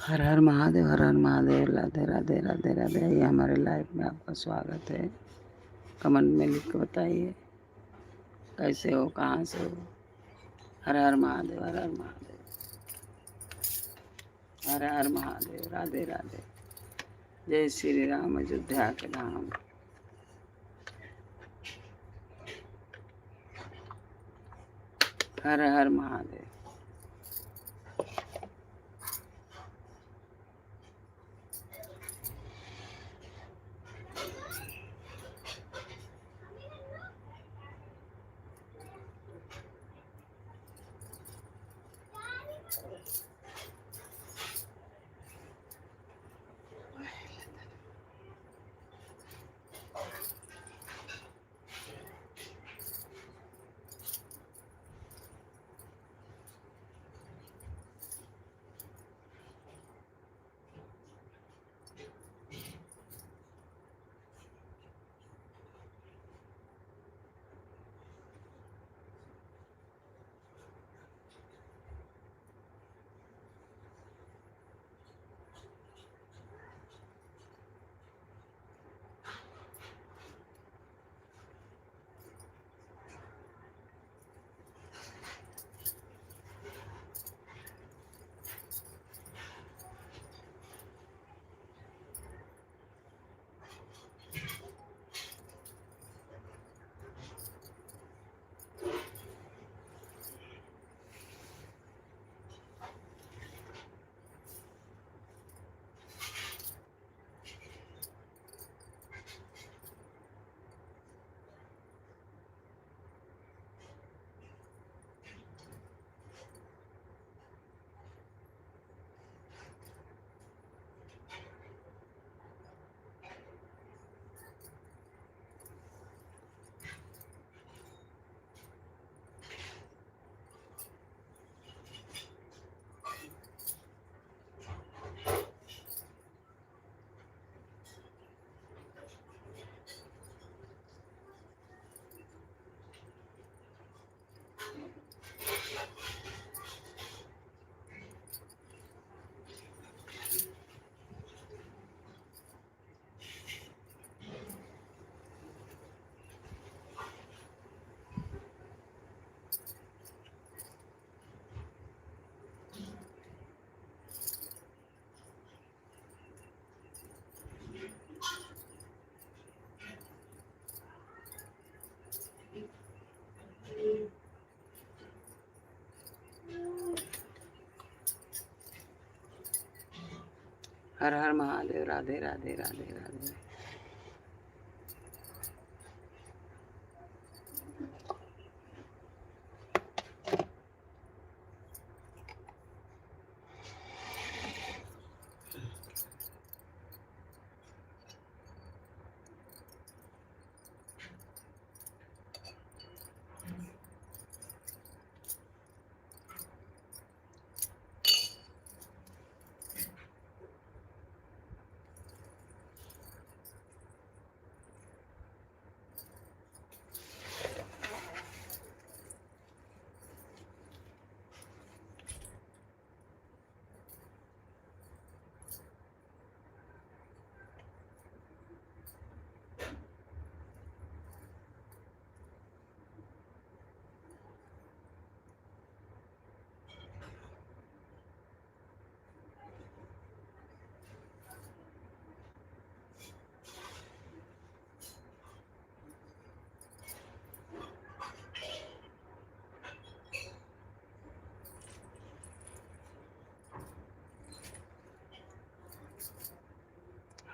हर हर महादेव, हर हर महादेव। राधे राधे राधे राधे। ये हमारे लाइफ में आपका स्वागत है। कमेंट में लिख के बताइए कैसे हो, कहाँ से हो। हर हर महादेव, हर हर महादेव, हर हर महादेव। राधे राधे। जय श्री राम, अयोध्या के धाम। हर हर महादेव। हर हर महादेव। राधे राधे राधे राधे।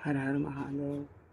हर हर महादेव।